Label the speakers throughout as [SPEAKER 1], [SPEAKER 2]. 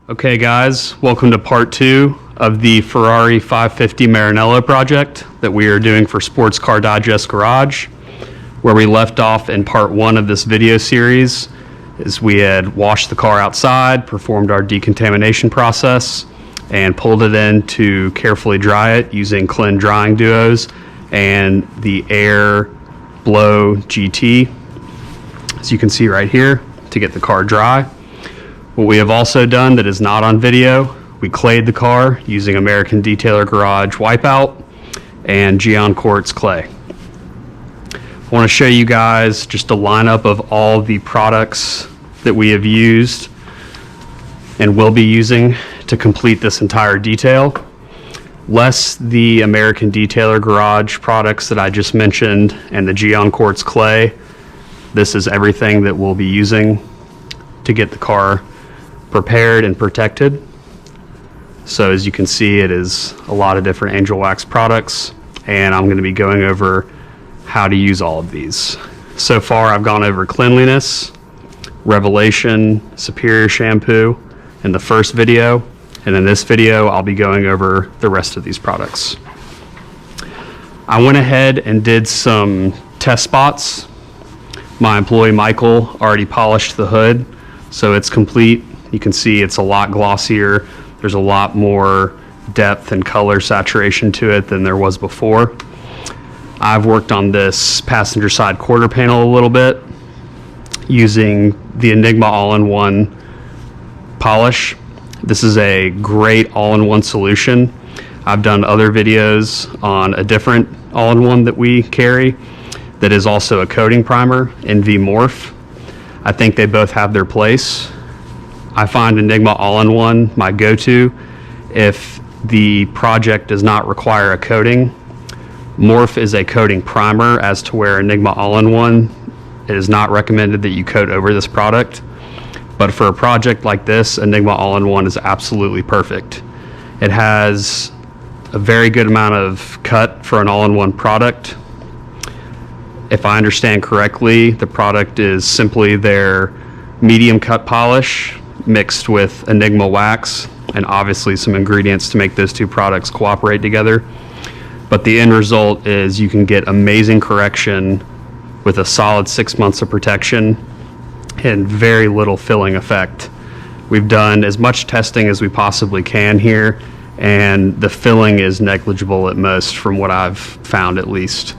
[SPEAKER 1] Okay guys, welcome to part 2 of the Ferrari 550 Maranello project that we are doing for Sports Car Digest Garage. Where we left off in part 1 of this video series is we had washed the car outside, performed our decontamination process, and pulled it in to carefully dry it using Klin drying duos and the Air Blow GT, as you can see right here, to get the car dry. What we have also done that is not on video, we clayed the car using American Detailer Garage Wipeout and Geon Quartz clay. I want to show you guys just a lineup of all the products that we have used and will be using to complete this entire detail. Less the American Detailer Garage products that I just mentioned and the Geon Quartz clay, this is everything that we'll be using to get the car prepared and protected. So as you can see, it is a lot of different Angelwax products, and I'm going to be going over how to use all of these. So far I've gone over cleanliness, Revelation, Superior shampoo in the first video, and in this video I'll be going over the rest of these products. I went ahead and did some test spots. My employee Michael already polished the hood, so it's complete. You can see it's a lot glossier. There's a lot more depth and color saturation to it than there was before. I've worked on this passenger side quarter panel a little bit using the Enigma all-in-one polish. This is a great all-in-one solution. I've done other videos on a different all-in-one that we carry that is also a coating primer, NV Morph. I think they both have their place. I find Enigma all-in-one my go-to if the project does not require a coating. Morph is a coating primer, as to where Enigma all-in-one, it is not recommended that you coat over this product. But for a project like this, Enigma all-in-one is absolutely perfect. It has a very good amount of cut for an all-in-one product. If I understand correctly, the product is simply their medium cut polish mixed with Enigma wax, and obviously some ingredients to make those two products cooperate together. But the end result is you can get amazing correction with a solid 6 months of protection and very little filling effect. We've done as much testing as we possibly can here, and the filling is negligible at most, from what I've found at least.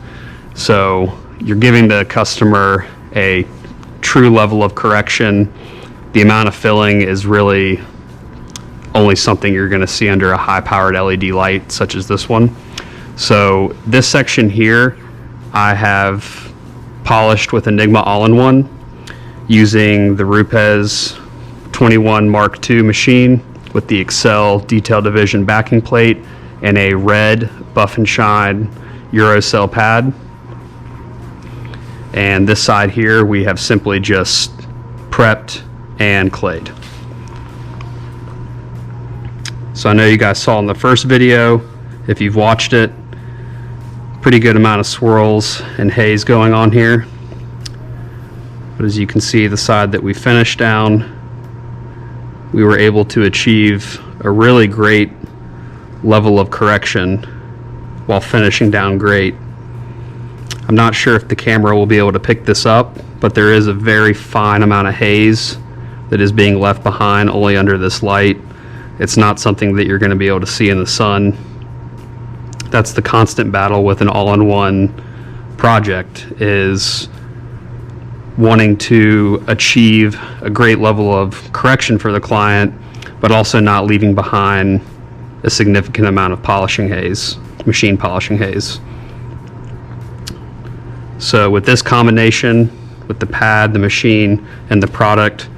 [SPEAKER 1] So you're giving the customer a true level of correction. The amount of filling is really only something you're going to see under a high-powered LED light such as this one. So this section here I have polished with Enigma all-in-one using the Rupes 21 Mark II machine with the Excel Detail Division backing plate and a red Buff and Shine Eurocell pad. And this side here we have simply just prepped and clayed. So I know you guys saw in the first video, if you've watched it, pretty good amount of swirls and haze going on here. But as you can see, the side that we finished down, we were able to achieve a really great level of correction while finishing down great. I'm not sure if the camera will be able to pick this up, but there is a very fine amount of haze that is being left behind only under this light. It's not something that you're going to be able to see in the sun. That's the constant battle with an all-in-one project, is wanting to achieve a great level of correction for the client, but also not leaving behind a significant amount of polishing haze, machine polishing haze. So with this combination, with the pad, the machine, and the product,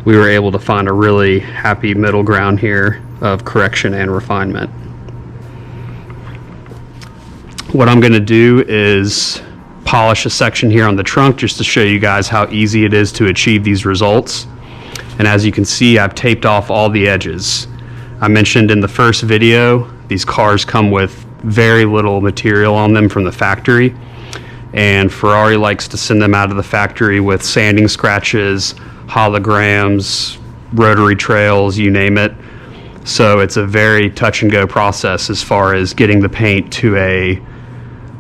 [SPEAKER 1] we were able to find a really happy middle ground here of correction and refinement. What I'm going to do is polish a section here on the trunk just to show you guys how easy it is to achieve these results. And as you can see, I've taped off all the edges. I mentioned in the first video, these cars come with very little material on them from the factory, and Ferrari likes to send them out of the factory with sanding scratches, holograms, rotary trails, you name it. So it's a very touch and go process as far as getting the paint to a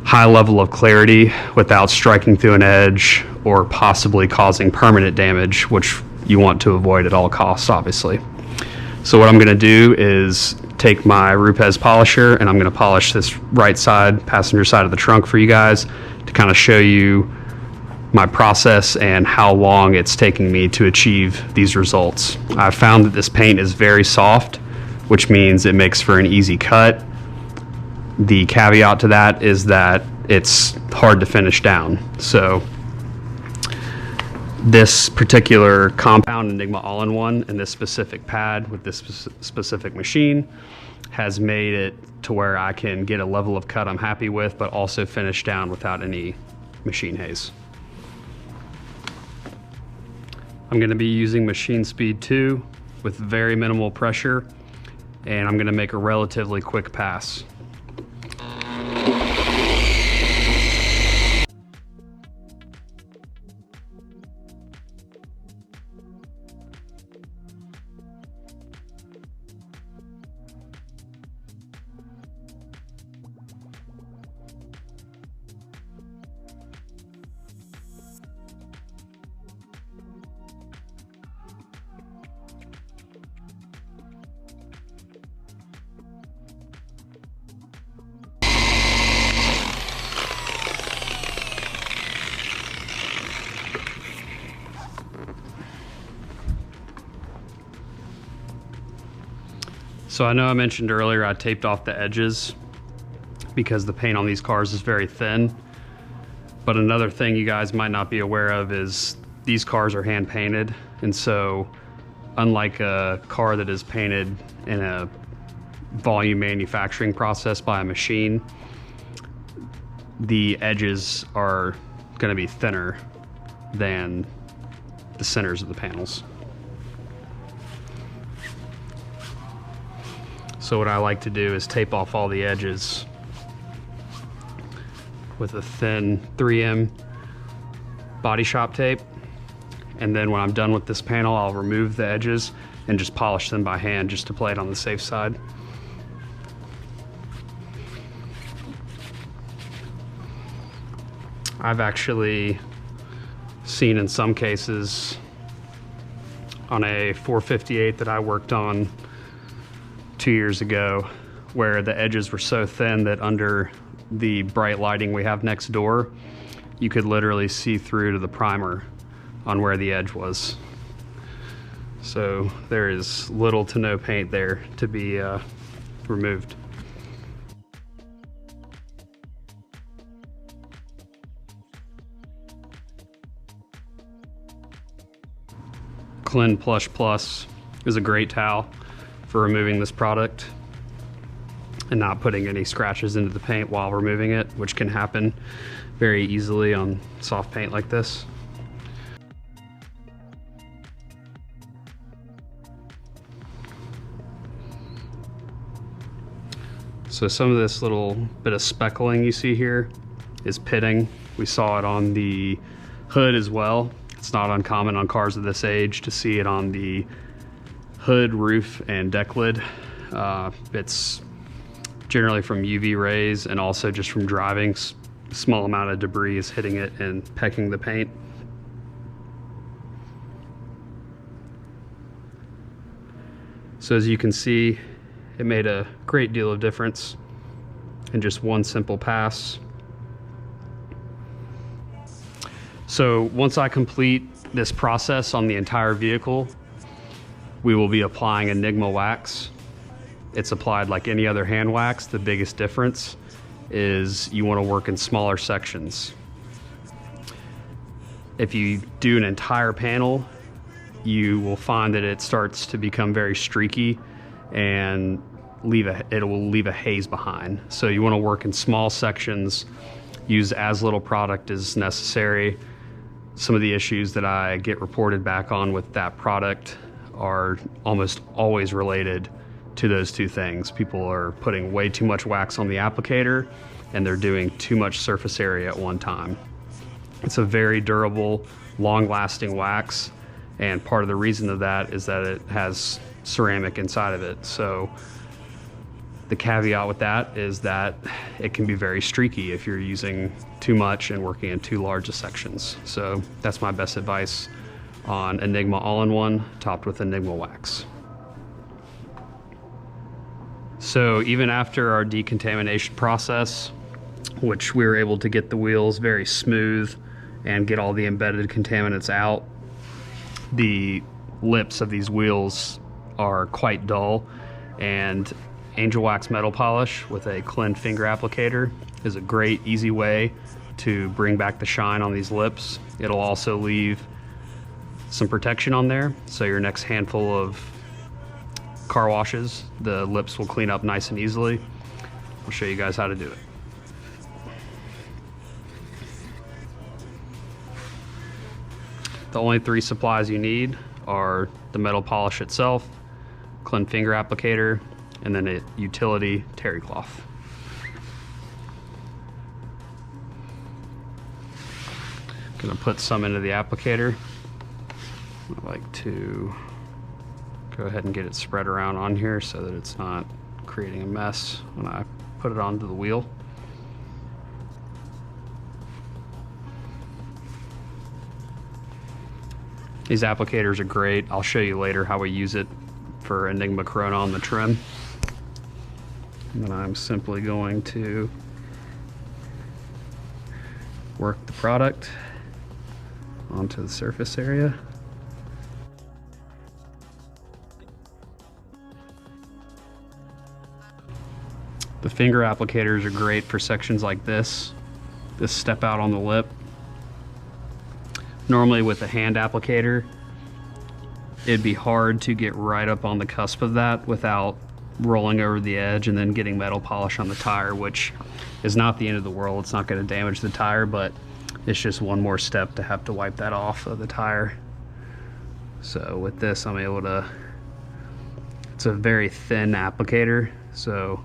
[SPEAKER 1] high level of clarity without striking through an edge or possibly causing permanent damage, which you want to avoid at all costs, obviously. So what I'm going to do is take my Rupes polisher and I'm going to polish this right side, passenger side of the trunk for you guys to kind of show you my process and how long it's taking me to achieve these results. I've found that this paint is very soft, which means it makes for an easy cut. The caveat to that is that it's hard to finish down. So this particular compound, Enigma All-in-One, and this specific pad with this specific machine has made it to where I can get a level of cut I'm happy with, but also finish down without any machine haze. I'm going to be using machine speed 2 with very minimal pressure, and I'm going to make a relatively quick pass. So I know I mentioned earlier I taped off the edges because the paint on these cars is very thin. But another thing you guys might not be aware of is these cars are hand painted. And so unlike a car that is painted in a volume manufacturing process by a machine, the edges are going to be thinner than the centers of the panels. So what I like to do is tape off all the edges with a thin 3M body shop tape. And then when I'm done with this panel, I'll remove the edges and just polish them by hand just to play it on the safe side. I've actually seen in some cases on a 458 that I worked on 2 years ago where the edges were so thin that under the bright lighting we have next door, you could literally see through to the primer on where the edge was. So there is little to no paint there to be removed. Clean Plush Plus is a great towel for removing this product and not putting any scratches into the paint while removing it, which can happen very easily on soft paint like this. So some of this little bit of speckling you see here is pitting. We saw it on the hood as well. It's not uncommon on cars of this age to see it on the hood, roof, and deck lid. It's generally from UV rays and also just from driving. Small amount of debris is hitting it and pecking the paint. So as you can see, it made a great deal of difference in just one simple pass. So once I complete this process on the entire vehicle, we will be applying Enigma wax. It's applied like any other hand wax. The biggest difference is you want to work in smaller sections. If you do an entire panel, you will find that it starts to become very streaky and it will leave a haze behind. So you want to work in small sections, use as little product as necessary. Some of the issues that I get reported back on with that product are almost always related to those two things. People are putting way too much wax on the applicator and they're doing too much surface area at one time. It's a very durable, long-lasting wax, And part of the reason of that is that it has ceramic inside of it. So the caveat with that is that it can be very streaky if you're using too much and working in too large of sections. So that's my best advice on Enigma All-in-One topped with Enigma Wax. So even after our decontamination process, which we were able to get the wheels very smooth and get all the embedded contaminants out, the lips of these wheels are quite dull, and Angelwax metal polish with a Clean finger applicator is a great, easy way to bring back the shine on these lips. It'll also leave some protection on there, so your next handful of car washes, the lips will clean up nice and easily. I'll show you guys how to do it. The only three supplies you need are the metal polish itself, Clean finger applicator, and then a utility terry cloth. I'm gonna put some into the applicator. I like to go ahead and get it spread around on here so that it's not creating a mess when I put it onto the wheel. These applicators are great. I'll show you later how we use it for Enigma Corona on the trim. And then I'm simply going to work the product onto the surface area. The finger applicators are great for sections like this step out on the lip. Normally with a hand applicator, it'd be hard to get right up on the cusp of that without rolling over the edge and then getting metal polish on the tire, which is not the end of the world. It's not going to damage the tire, but it's just one more step to have to wipe that off of the tire. So with this, I'm able to, it's a very thin applicator, so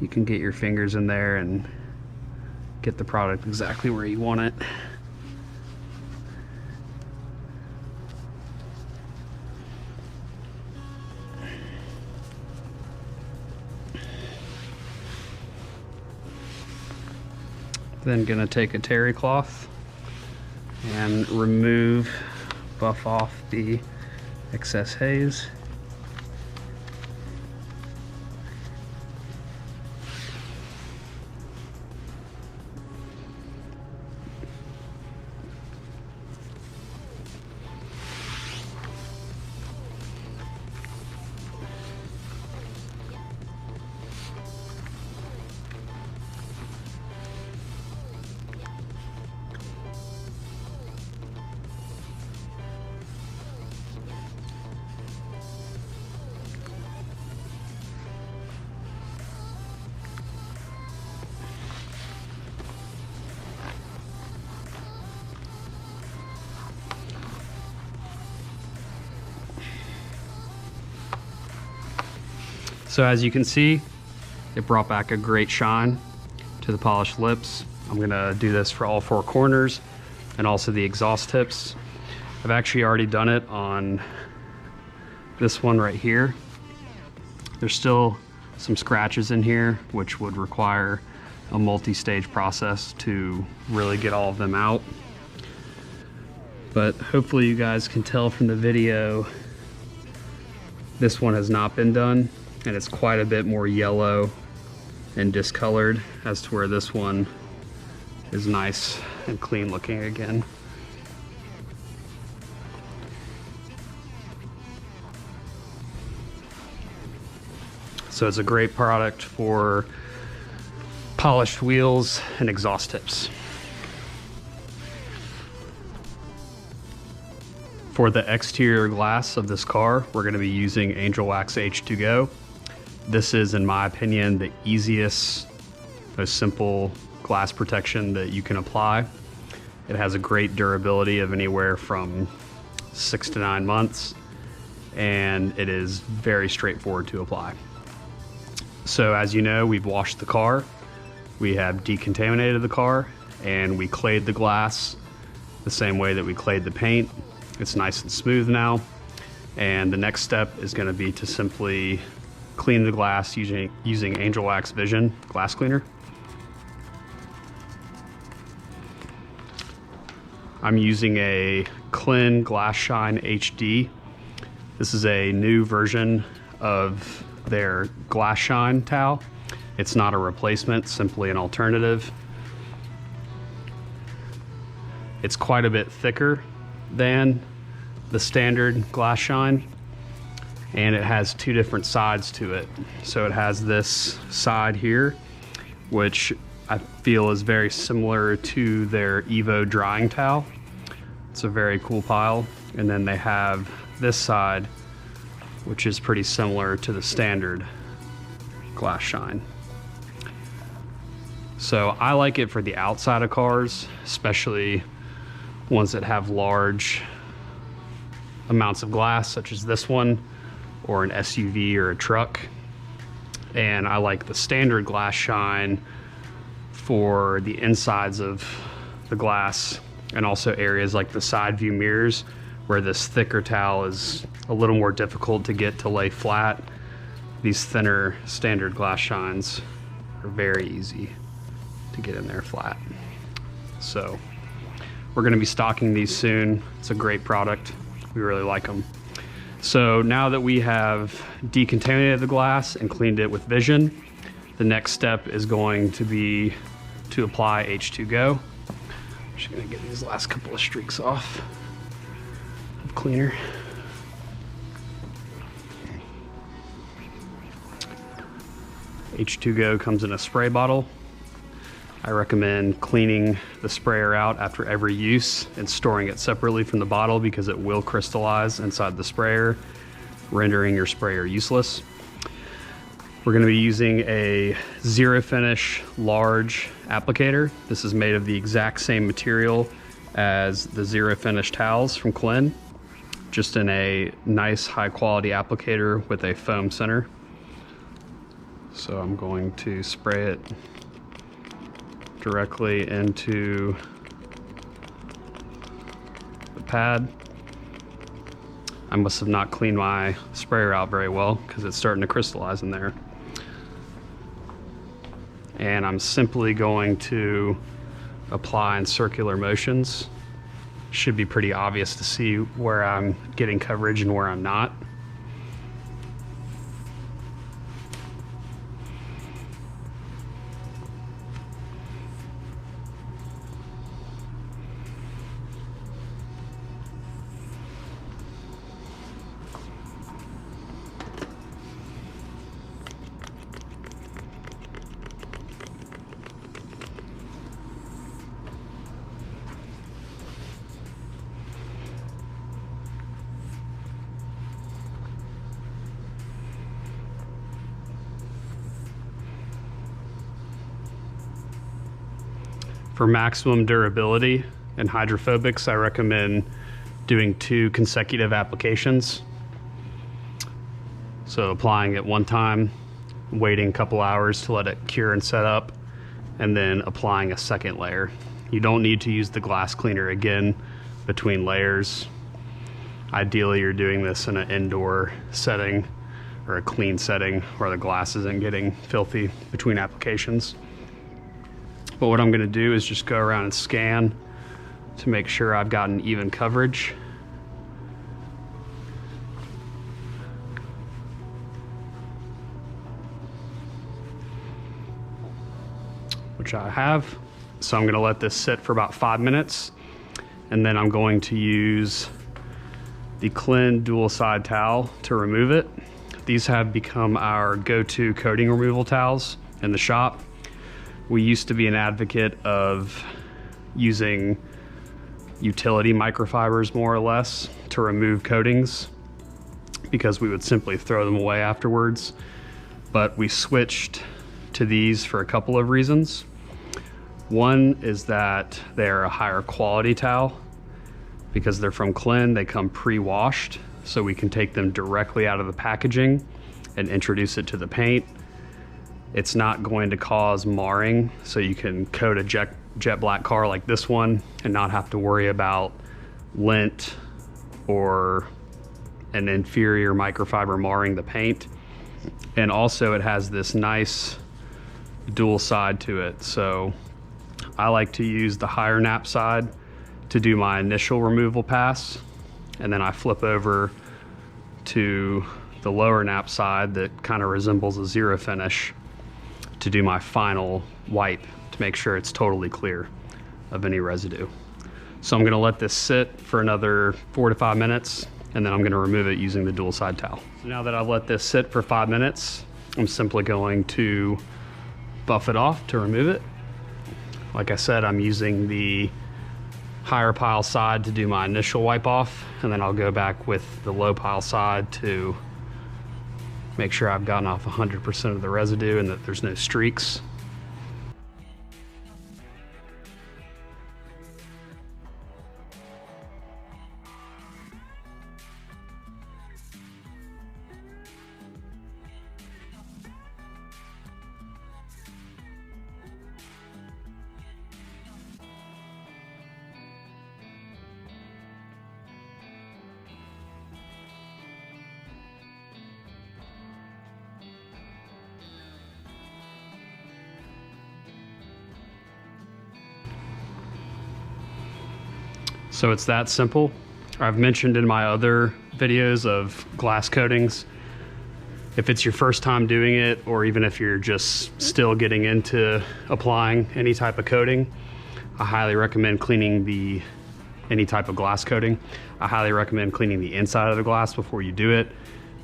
[SPEAKER 1] you can get your fingers in there and get the product exactly where you want it. Then gonna take a terry cloth and buff off the excess haze. So as you can see, it brought back a great shine to the polished lips. I'm gonna do this for all four corners and also the exhaust tips. I've actually already done it on this one right here. There's still some scratches in here, which would require a multi-stage process to really get all of them out. But hopefully you guys can tell from the video, this one has not been done, and it's quite a bit more yellow and discolored as to where this one is nice and clean looking again. So it's a great product for polished wheels and exhaust tips. For the exterior glass of this car, we're gonna be using Angelwax H2Go. This is, in my opinion, the easiest, most simple glass protection that you can apply. It has a great durability of anywhere from 6 to 9 months, and it is very straightforward to apply. So as you know, we've washed the car, we have decontaminated the car, and we clayed the glass the same way that we clayed the paint. It's nice and smooth now. And the next step is going to be to simply clean the glass using Angelwax Vision glass cleaner. I'm using a Clean Glass Shine HD. This is a new version of their glass shine towel. It's not a replacement, simply an alternative. It's quite a bit thicker than the standard glass shine, and it has two different sides to it. So it has this side here, which I feel is very similar to their Evo drying towel. It's a very cool pile. And then they have this side, which is pretty similar to the standard glass shine. So I like it for the outside of cars, especially ones that have large amounts of glass, such as this one, or an SUV or a truck. And I like the standard glass shine for the insides of the glass, and also areas like the side view mirrors, where this thicker towel is a little more difficult to get to lay flat. These thinner standard glass shines are very easy to get in there flat. So we're going to be stocking these soon. It's a great product. We really like them. So now that we have decontaminated the glass and cleaned it with Vision, the next step is going to be to apply H2Go. I'm just going to get these last couple of streaks off of cleaner. H2Go comes in a spray bottle. I recommend cleaning the sprayer out after every use and storing it separately from the bottle, because it will crystallize inside the sprayer, rendering your sprayer useless. We're going to be using a Zero Finish large applicator. This is made of the exact same material as the Zero Finish towels from Clean, just in a nice high quality applicator with a foam center. So I'm going to spray it directly into the pad. I must have not cleaned my sprayer out very well, because it's starting to crystallize in there. And I'm simply going to apply in circular motions. Should be pretty obvious to see where I'm getting coverage and where I'm not. For maximum durability and hydrophobics, I recommend doing 2 consecutive applications. So applying it one time, waiting a couple hours to let it cure and set up, and then applying a second layer. You don't need to use the glass cleaner again between layers. Ideally, you're doing this in an indoor setting or a clean setting where the glass isn't getting filthy between applications. But what I'm going to do is just go around and scan to make sure I've gotten even coverage. Which I have. So I'm going to let this sit for about 5 minutes, and then I'm going to use the Clean dual side towel to remove it. These have become our go-to coating removal towels in the shop. We used to be an advocate of using utility microfibers, more or less, to remove coatings, because we would simply throw them away afterwards. But we switched to these for a couple of reasons. One is that they're a higher quality towel. Because they're from Clean, they come pre-washed, so we can take them directly out of the packaging and introduce it to the paint. It's not going to cause marring, so you can coat a jet black car like this one and not have to worry about lint or an inferior microfiber marring the paint. And also it has this nice dual side to it. So I like to use the higher nap side to do my initial removal pass, and then I flip over to the lower nap side that kind of resembles a zero finish to do my final wipe to make sure it's totally clear of any residue. So I'm going to let this sit for another 4 to 5 minutes, and then I'm going to remove it using the dual side towel. So now that I've let this sit for 5 minutes, I'm simply going to buff it off to remove it. Like I said, I'm using the higher pile side to do my initial wipe off, and then I'll go back with the low pile side to make sure I've gotten off 100% of the residue and that there's no streaks. So it's that simple. I've mentioned in my other videos of glass coatings, if it's your first time doing it, or even if you're just still getting into applying any type of coating, I highly recommend cleaning any type of glass coating. I highly recommend cleaning the inside of the glass before you do it.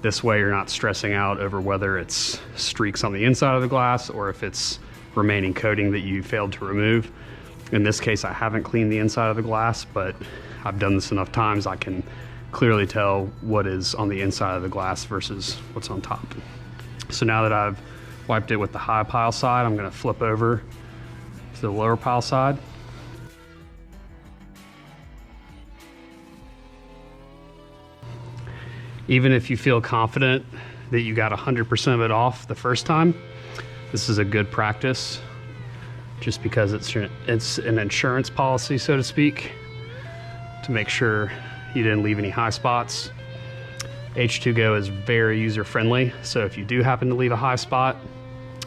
[SPEAKER 1] This way you're not stressing out over whether it's streaks on the inside of the glass or if it's remaining coating that you failed to remove. In this case, I haven't cleaned the inside of the glass, but I've done this enough times I can clearly tell what is on the inside of the glass versus what's on top. So now that I've wiped it with the high pile side, I'm gonna flip over to the lower pile side. Even if you feel confident that you got 100% of it off the first time, this is a good practice, just because it's an insurance policy, so to speak, to make sure you didn't leave any high spots. H2Go is very user-friendly, so if you do happen to leave a high spot,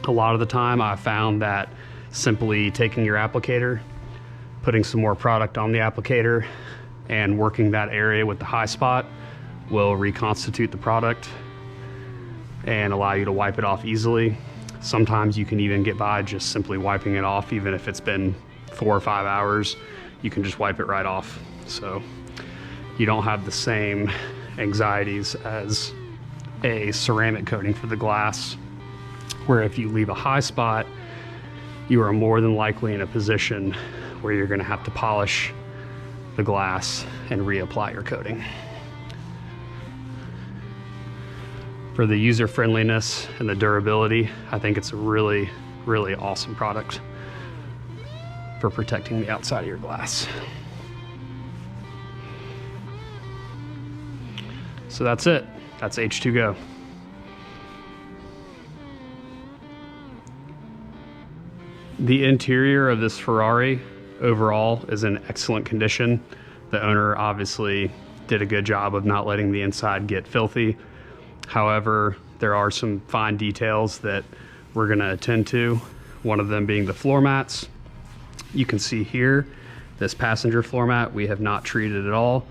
[SPEAKER 1] a lot of the time I found that simply taking your applicator, putting some more product on the applicator, and working that area with the high spot will reconstitute the product and allow you to wipe it off easily. Sometimes you can even get by just simply wiping it off, even if it's been 4 or 5 hours, you can just wipe it right off. So you don't have the same anxieties as a ceramic coating for the glass, where if you leave a high spot, you are more than likely in a position where you're gonna have to polish the glass and reapply your coating. For the user friendliness and the durability, I think it's a really, really awesome product for protecting the outside of your glass. So that's it. That's H2Go. The interior of this Ferrari overall is in excellent condition. The owner obviously did a good job of not letting the inside get filthy. However, there are some fine details that we're going to attend to, one of them being the floor mats. You can see here, this passenger floor mat we have not treated at all.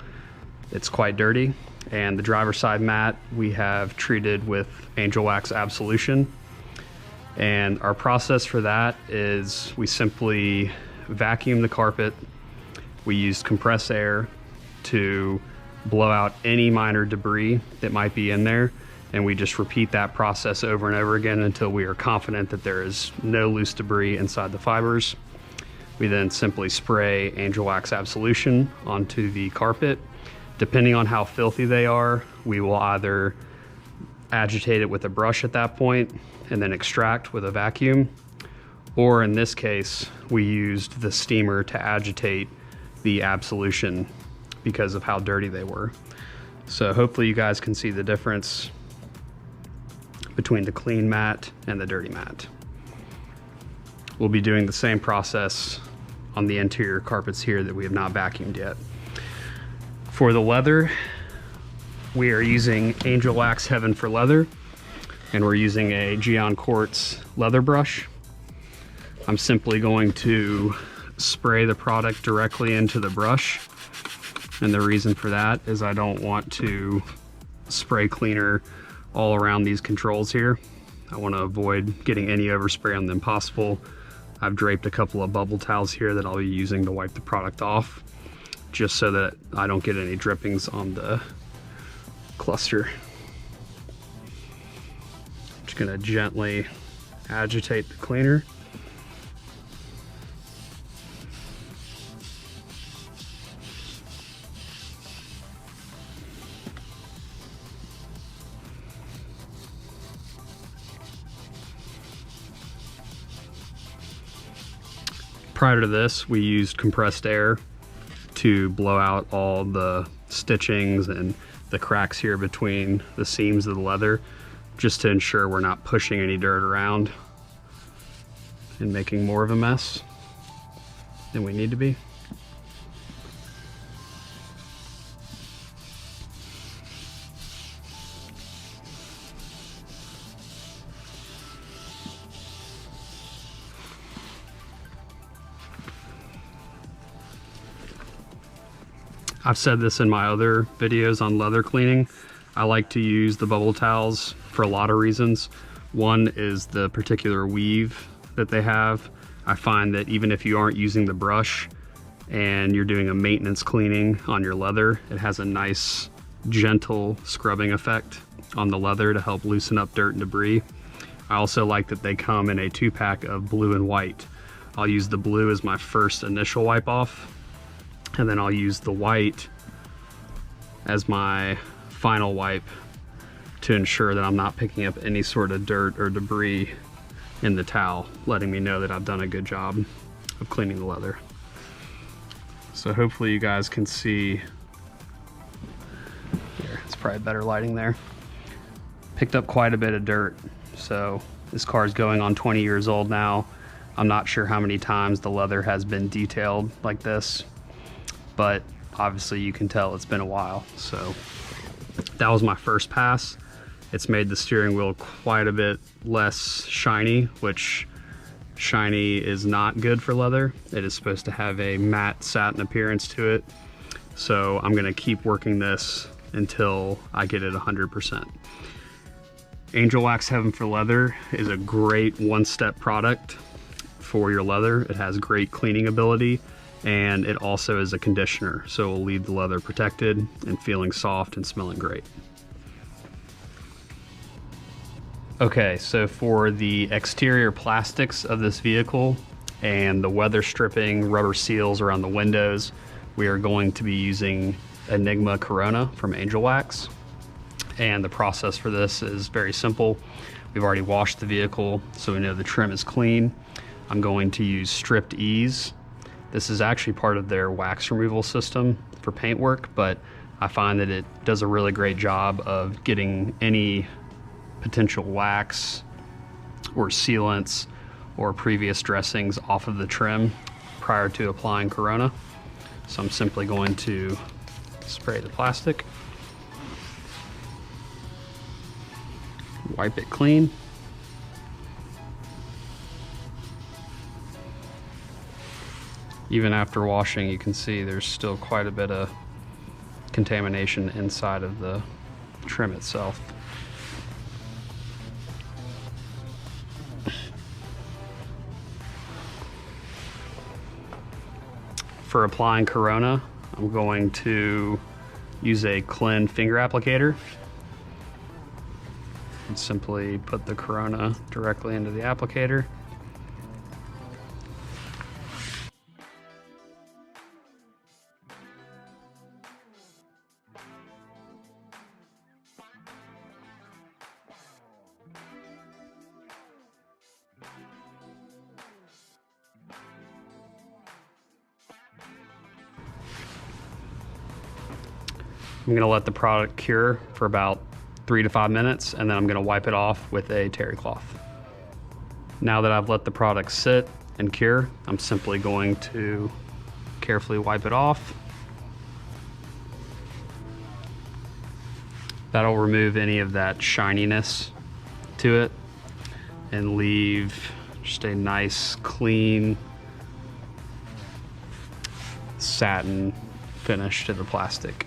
[SPEAKER 1] It's quite dirty. And the driver's side mat we have treated with Angelwax Absolution. And our process for that is we simply vacuum the carpet. We use compressed air to blow out any minor debris that might be in there, and we just repeat that process over and over again until we are confident that there is no loose debris inside the fibers. We then simply spray Angelwax Absolution onto the carpet. Depending on how filthy they are, we will either agitate it with a brush at that point and then extract with a vacuum, or in this case we used the steamer to agitate the Absolution because of how dirty they were. So hopefully you guys can see the difference between the clean mat and the dirty mat. We'll be doing the same process on the interior carpets here that we have not vacuumed yet. For the leather, we are using Angelwax Heaven for Leather, and we're using a Geon Quartz leather brush. I'm simply going to spray the product directly into the brush, and the reason for that is I don't want to spray cleaner all around these controls here. I want to avoid getting any overspray on them possible. I've draped a couple of bubble towels here that I'll be using to wipe the product off, just so that I don't get any drippings on the cluster. Just gonna gently agitate the cleaner. Prior to this, we used compressed air to blow out all the stitchings and the cracks here between the seams of the leather, just to ensure we're not pushing any dirt around and making more of a mess than we need to be. I've said this in my other videos on leather cleaning. I like to use the bubble towels for a lot of reasons. One is the particular weave that they have. I find that even if you aren't using the brush and you're doing a maintenance cleaning on your leather, it has a nice gentle scrubbing effect on the leather to help loosen up dirt and debris. I also like that they come in a 2-pack of blue and white. I'll use the blue as my first initial wipe off, and then I'll use the white as my final wipe to ensure that I'm not picking up any sort of dirt or debris in the towel, letting me know that I've done a good job of cleaning the leather. So hopefully you guys can see here. It's probably better lighting there. Picked up quite a bit of dirt. So this car is going on 20 years old now. I'm not sure how many times the leather has been detailed like this, but obviously you can tell it's been a while. So that was my first pass. It's made the steering wheel quite a bit less shiny, which shiny is not good for leather. It is supposed to have a matte satin appearance to it. So I'm gonna keep working this until I get it 100%. Angelwax Heaven for Leather is a great one-step product for your leather. It has great cleaning ability, and it also is a conditioner, so it will leave the leather protected and feeling soft and smelling great. Okay, so for the exterior plastics of this vehicle and the weather stripping rubber seals around the windows, we are going to be using Enigma Corona from Angelwax. And the process for this is very simple. We've already washed the vehicle, so we know the trim is clean. I'm going to use Stripped Ease. This is actually part of their wax removal system for paintwork, but I find that it does a really great job of getting any potential wax or sealants or previous dressings off of the trim prior to applying Corona. So I'm simply going to spray the plastic, wipe it clean. Even after washing, you can see there's still quite a bit of contamination inside of the trim itself. For applying Corona, I'm going to use a Clean finger applicator and simply put the Corona directly into the applicator. I'm gonna let the product cure for about 3 to 5 minutes, and then I'm gonna wipe it off with a terry cloth. Now that I've let the product sit and cure, I'm simply going to carefully wipe it off. That'll remove any of that shininess to it and leave just a nice, clean, satin finish to the plastic.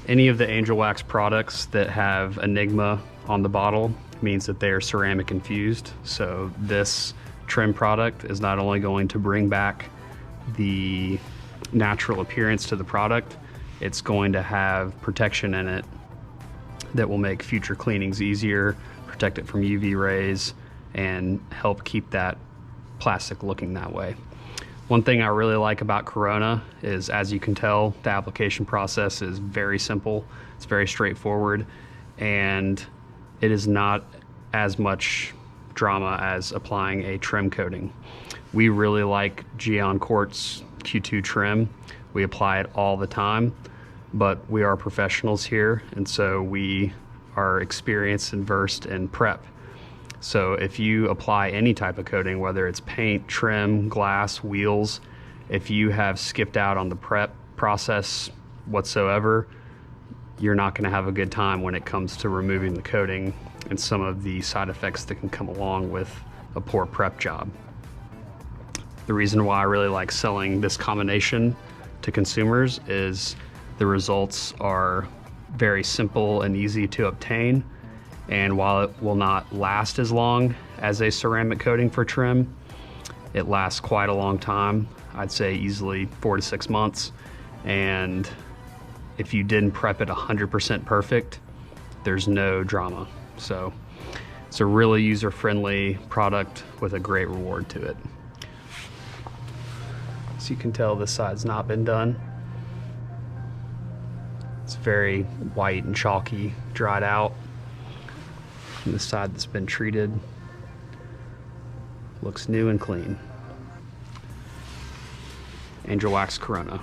[SPEAKER 1] Any of the Angelwax products that have Enigma on the bottle means that they are ceramic infused. So this trim product is not only going to bring back the natural appearance to the product, it's going to have protection in it that will make future cleanings easier, protect it from UV rays, and help keep that plastic looking that way. One thing I really like about Corona is, as you can tell, the application process is very simple. It's very straightforward, and it is not as much drama as applying a trim coating. We really like Geon Quartz Q2 trim. We apply it all the time, but we are professionals here, and so we are experienced and versed in prep. So if you apply any type of coating, whether it's paint, trim, glass, wheels, if you have skipped out on the prep process whatsoever, you're not going to have a good time when it comes to removing the coating and some of the side effects that can come along with a poor prep job. The reason why I really like selling this combination to consumers is the results are very simple and easy to obtain. And while it will not last as long as a ceramic coating for trim, it lasts quite a long time. I'd say easily 4 to 6 months. And if you didn't prep it 100% perfect, there's no drama. So it's a really user-friendly product with a great reward to it. So you can tell this side's not been done. It's very white and chalky, dried out. And the side that's been treated looks new and clean. Angelwax Corona.